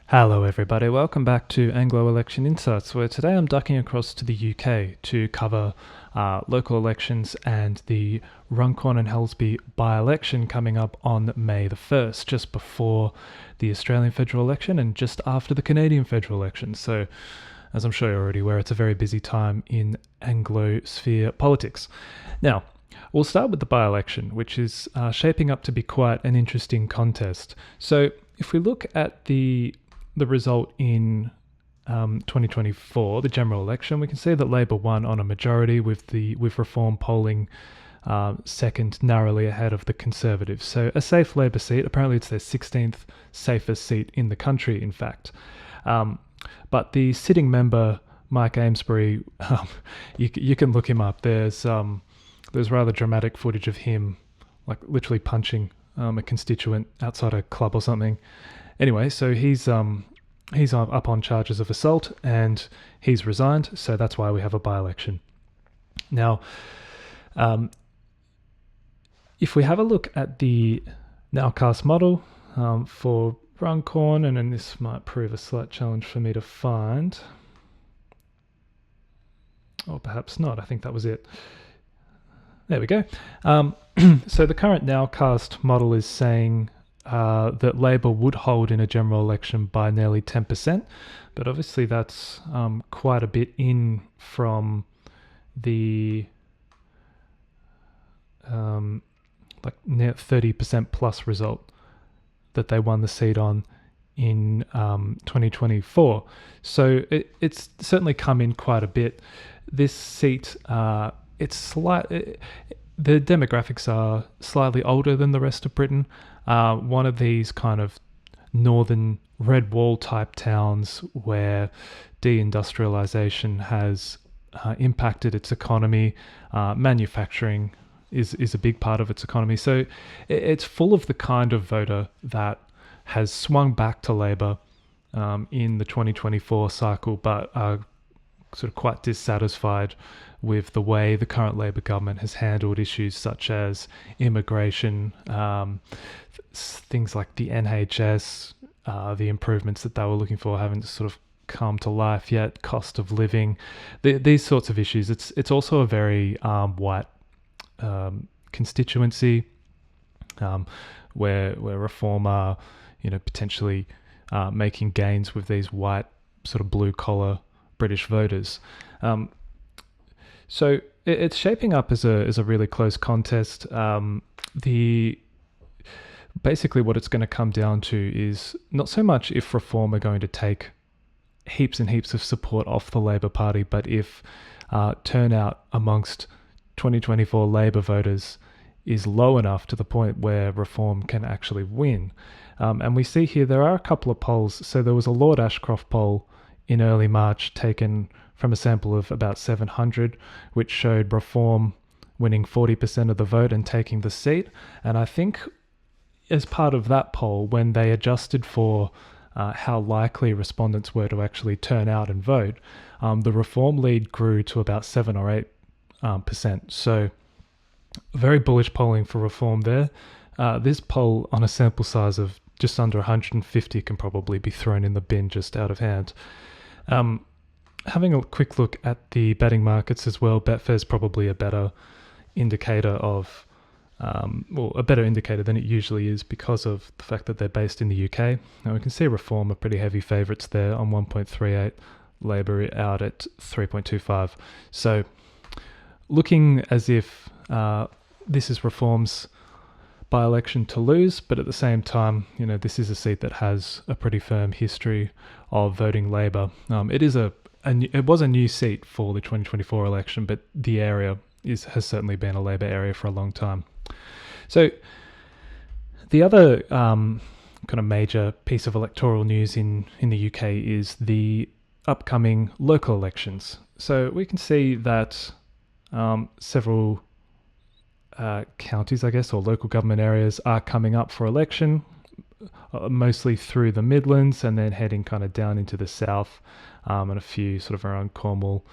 Hello everybody, welcome back to Anglo Election Insights, where today I'm ducking across to the UK to cover local elections and the Runcorn and Helsby by-election coming up on May the 1st, just before the Australian federal election and just after the Canadian federal election. So, as I'm sure you're already aware, it's a very busy time in Anglosphere politics. Now, we'll start with the by-election, which is shaping up to be quite an interesting contest. So, if we look at the result in 2024, the general election, we can see that Labor won on a majority, with Reform polling second, narrowly ahead of the Conservatives. So a safe Labor seat. Apparently, it's their 16th safest seat in the country, in fact. But the sitting member, Mike Amesbury, you can look him up. There's rather dramatic footage of him, like literally punching a constituent outside a club or something. Anyway, so he's up on charges of assault and he's resigned, so that's why we have a by-election. Now, if we have a look at the NowCast model for Runcorn, and then this might prove a slight challenge for me to find, or perhaps not, I think that was it. There we go. So the current NowCast model is saying that Labor would hold in a general election by nearly 10%, but obviously that's quite a bit in from the near 30% plus result that they won the seat on in 2024. So it's certainly come in quite a bit. This seat, the demographics are slightly older than the rest of Britain. One of these kind of northern red wall type towns where deindustrialization has impacted its economy. Manufacturing is a big part of its economy. So it's full of the kind of voter that has swung back to Labor in the 2024 cycle, but are sort of quite dissatisfied with the way the current Labor government has handled issues such as immigration, things like the NHS, the improvements that they were looking for haven't sort of come to life yet, cost of living, these sorts of issues. It's also a very white constituency where Reform are, potentially making gains with these white sort of blue collar British voters. So it's shaping up as a really close contest. Basically what it's going to come down to is not so much if Reform are going to take heaps and heaps of support off the Labor Party, but if turnout amongst 2024 Labor voters is low enough to the point where Reform can actually win. And we see here there are a couple of polls. So there was a Lord Ashcroft poll in early March taken from a sample of about 700, which showed Reform winning 40% of the vote and taking the seat. And I think as part of that poll, when they adjusted for how likely respondents were to actually turn out and vote, the Reform lead grew to about 7 or 8%. So very bullish polling for Reform there. This poll on a sample size of just under 150 can probably be thrown in the bin just out of hand. Having a quick look at the betting markets as well, Betfair's probably a better indicator of, a better indicator than it usually is because of the fact that they're based in the UK. Now we can see Reform are pretty heavy favourites there on 1.38, Labor out at 3.25. So looking as if this is Reform's by-election to lose, but at the same time, this is a seat that has a pretty firm history of voting Labor. It was a new seat for the 2024 election, but the area has certainly been a Labor area for a long time. So the other kind of major piece of electoral news in the UK is the upcoming local elections. So we can see that several counties, I guess, or local government areas are coming up for election, mostly through the Midlands and then heading kind of down into the south, and a few sort of around Cornwall,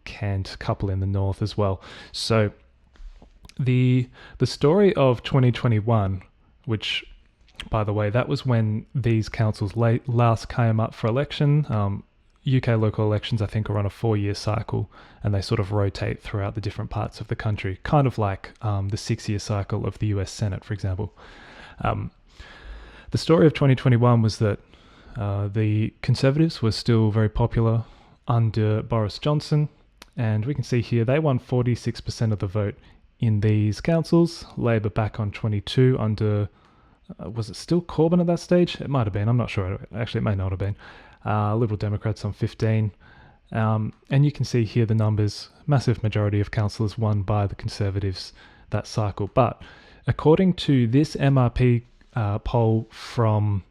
Kent, couple in the north as well. So the story of 2021, which by the way, that was when these councils last came up for election. UK local elections, I think, are on a 4-year cycle, and they sort of rotate throughout the different parts of the country, kind of like the 6-year cycle of the US Senate, for example. The story of 2021 was that the Conservatives were still very popular under Boris Johnson, and we can see here they won 46% of the vote in these councils. Labor back on 22 under, was it still Corbyn at that stage? It might have been, I'm not sure. Actually, it may not have been. Liberal Democrats on 15. And you can see here the numbers, massive majority of councillors won by the Conservatives that cycle. But according to this MRP poll from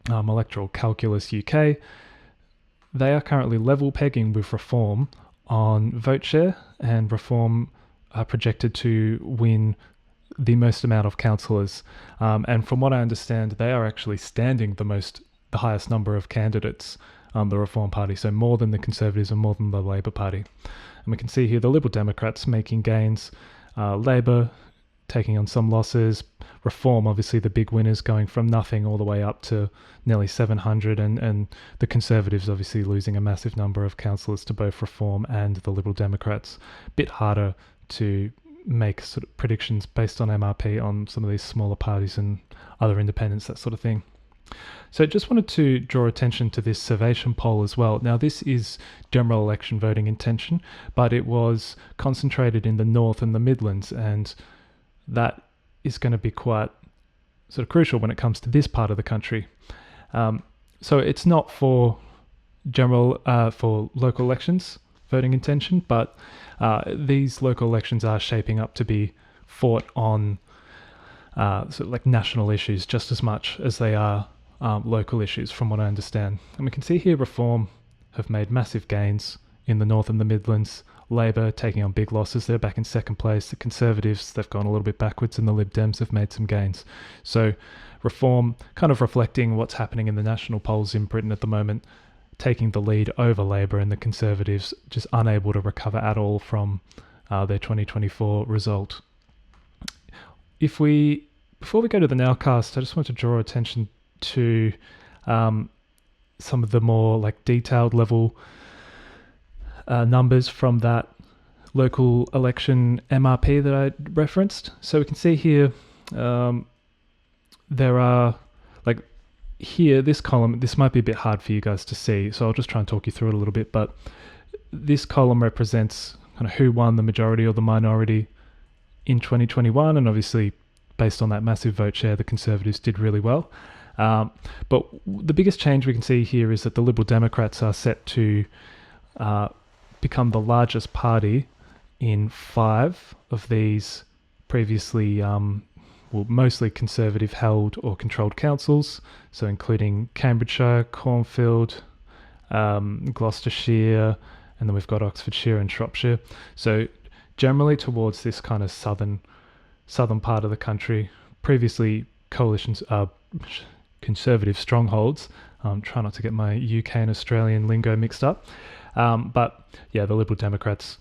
Electoral Calculus UK, they are currently level pegging with Reform on vote share, and Reform are projected to win the most amount of councillors. And from what I understand, they are actually standing the highest number of candidates, the Reform Party, so more than the Conservatives and more than the Labor Party. And we can see here the Liberal Democrats making gains, Labor taking on some losses, Reform obviously the big winners, going from nothing all the way up to nearly 700, and the Conservatives obviously losing a massive number of councillors to both Reform and the Liberal Democrats. Bit harder to make sort of predictions based on MRP on some of these smaller parties and other independents, that sort of thing. So just wanted to draw attention to this Survation poll as well. Now, this is general election voting intention, but it was concentrated in the North and the Midlands, and that is going to be quite sort of crucial when it comes to this part of the country. So it's not for for local elections voting intention, but these local elections are shaping up to be fought on sort of like national issues just as much as they are local issues, from what I understand. And we can see here Reform have made massive gains in the North and the Midlands. Labor taking on big losses, they're back in second place. The Conservatives, they've gone a little bit backwards, and the Lib Dems have made some gains. So Reform kind of reflecting what's happening in the national polls in Britain at the moment, taking the lead over Labor, and the Conservatives just unable to recover at all from their 2024 result. Before we go to the NowCast, I just want to draw attention to some of the more like detailed level numbers from that local election MRP that I referenced. So we can see here there are, like here, this column, this might be a bit hard for you guys to see, so I'll just try and talk you through it a little bit, but this column represents kind of who won the majority or the minority in 2021, and obviously based on that massive vote share, the Conservatives did really well. But the biggest change we can see here is that the Liberal Democrats are set to become the largest party in 5 of these previously, mostly Conservative held or controlled councils, so including Cambridgeshire, Cornfield, Gloucestershire, and then we've got Oxfordshire and Shropshire. So generally towards this kind of southern part of the country, previously coalitions are Conservative strongholds. Try not to get my UK and Australian lingo mixed up. But yeah, the Liberal Democrats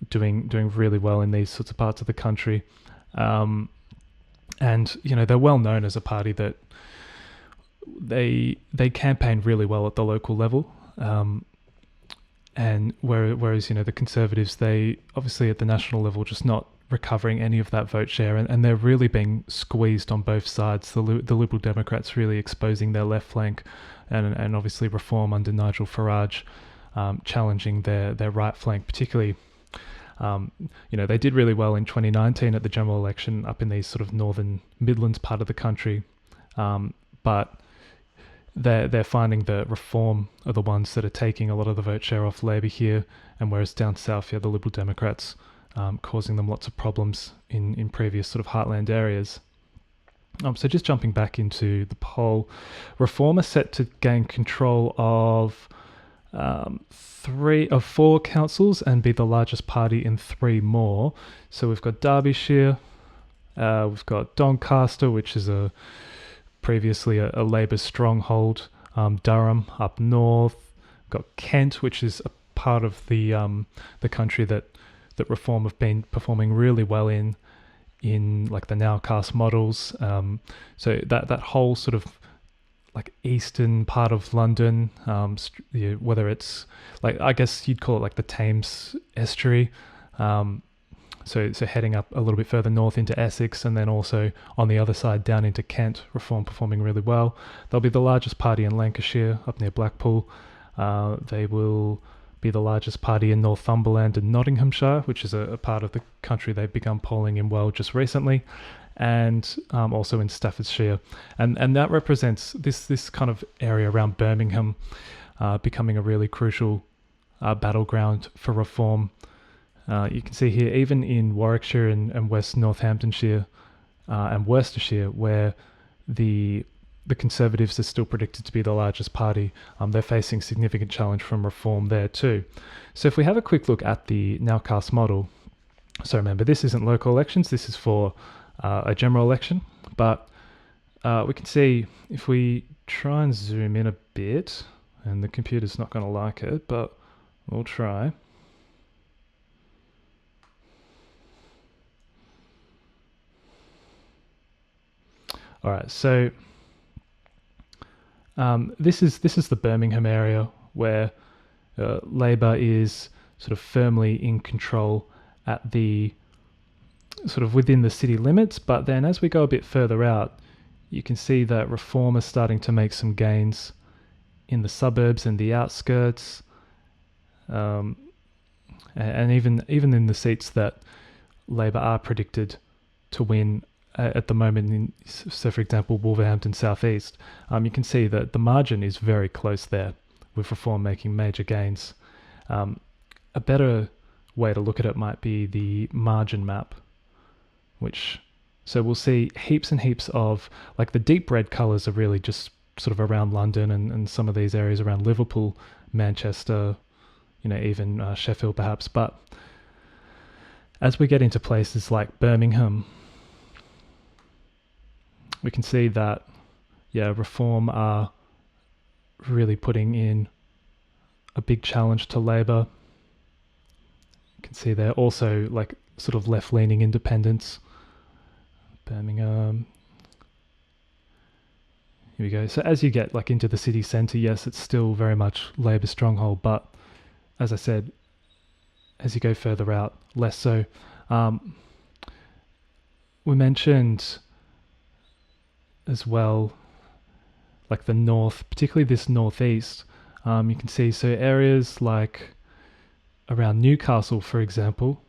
doing really well in these sorts of parts of the country. And, you know, they're well known as a party that they campaign really well at the local level. And whereas, you know, the Conservatives, they obviously at the national level just not recovering any of that vote share, and they're really being squeezed on both sides. The Liberal Democrats really exposing their left flank, and obviously Reform under Nigel Farage challenging their right flank, particularly. You know, they did really well in 2019 at the general election up in these sort of northern Midlands part of the country, but they're finding that Reform are the ones that are taking a lot of the vote share off Labor here, and whereas down south, the Liberal Democrats causing them lots of problems in previous sort of heartland areas. So just jumping back into the poll, Reform are set to gain control of 3 of 4 councils and be the largest party in 3 more. So we've got Derbyshire, we've got Doncaster, which is previously a Labour stronghold, Durham up north, we've got Kent, which is a part of the country that Reform have been performing really well in in like the NowCast models. So that whole sort of like eastern part of London, whether it's like, I guess you'd call it like the Thames estuary. So heading up a little bit further north into Essex, and then also on the other side down into Kent, Reform performing really well. They'll be the largest party in Lancashire, up near Blackpool. They will be the largest party in Northumberland and Nottinghamshire, which is a part of the country they've begun polling in well just recently, and also in Staffordshire. And that represents this kind of area around Birmingham becoming a really crucial battleground for reform. You can see here, even in Warwickshire and West Northamptonshire and Worcestershire, where the Conservatives are still predicted to be the largest party, they're facing significant challenge from reform there too. So if we have a quick look at the NowCast model, so remember, this isn't local elections, this is for a general election, but we can see if we try and zoom in a bit, and the computer's not going to like it, but we'll try. All right, so this is the Birmingham area where Labor is sort of firmly in control at the sort of within the city limits. But then as we go a bit further out, you can see that Reform is starting to make some gains in the suburbs and the outskirts, and even in the seats that Labor are predicted to win at the moment, so for example, Wolverhampton South East, you can see that the margin is very close there, with Reform making major gains. A better way to look at it might be the margin map, so we'll see heaps and heaps of, like, the deep red colours are really just sort of around London and some of these areas around Liverpool, Manchester, even Sheffield perhaps. But as we get into places like Birmingham, we can see that, Reform are really putting in a big challenge to Labor. You can see they're also like sort of left-leaning independents. Birmingham. Here we go. So as you get like into the city centre, yes, it's still very much Labor stronghold, but as I said, as you go further out, less so. We mentioned as well, like the north, particularly this northeast, you can see, so areas like around Newcastle, for example,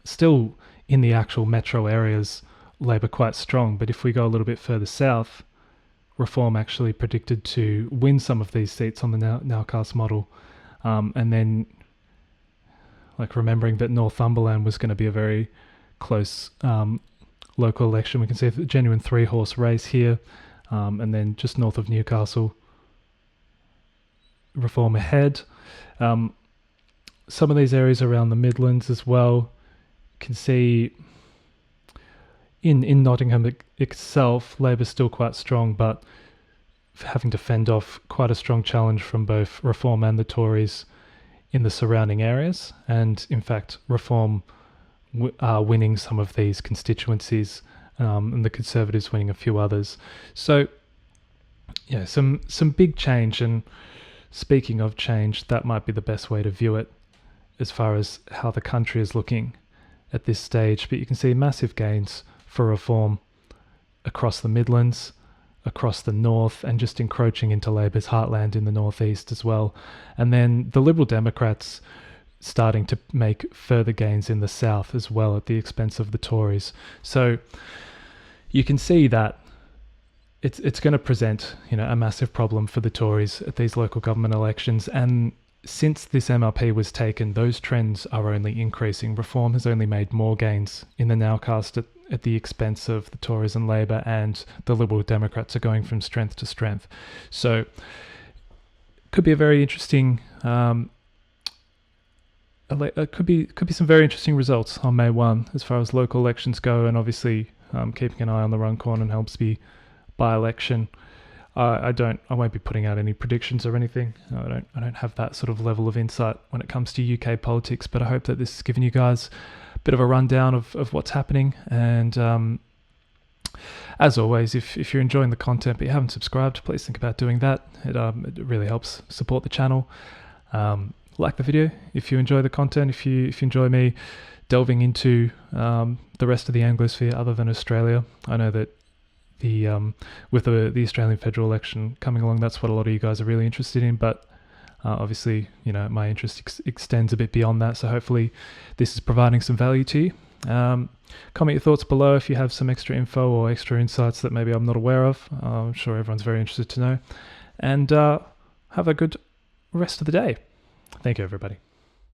still in the actual metro areas, Labor quite strong, but if we go a little bit further south, Reform actually predicted to win some of these seats on the NowCast model, and then like remembering that Northumberland was going to be a very close local election, we can see a genuine 3-horse race here, and then just north of Newcastle, Reform ahead. Some of these areas around the Midlands as well, you can see in Nottingham itself, Labor's still quite strong, but having to fend off quite a strong challenge from both Reform and the Tories in the surrounding areas, and in fact Reform are winning some of these constituencies, and the Conservatives winning a few others. So some big change, and speaking of change, that might be the best way to view it as far as how the country is looking at this stage. But you can see massive gains for Reform across the Midlands, across the north, and just encroaching into Labor's heartland in the northeast as well. And then the Liberal Democrats starting to make further gains in the south as well at the expense of the Tories. So you can see that it's going to present, a massive problem for the Tories at these local government elections. And since this MRP was taken, those trends are only increasing. Reform has only made more gains in the NowCast at the expense of the Tories and Labor, and the Liberal Democrats are going from strength to strength. So could be a very interesting could be some very interesting results on May 1 as far as local elections go, and obviously keeping an eye on the Runcorn and Helsby by-election. I won't be putting out any predictions or anything. I don't have that sort of level of insight when it comes to UK politics, but I hope that this has given you guys bit of a rundown of what's happening. And as always, if you're enjoying the content but you haven't subscribed, please think about doing that. It really helps support the channel. Like the video if you enjoy the content, if you enjoy me delving into the rest of the Anglosphere other than Australia. I know that with the Australian federal election coming along, that's what a lot of you guys are really interested in, but obviously, my interest extends a bit beyond that, so hopefully this is providing some value to you. Comment your thoughts below if you have some extra info or extra insights that maybe I'm not aware of. I'm sure everyone's very interested to know. And have a good rest of the day. Thank you, everybody.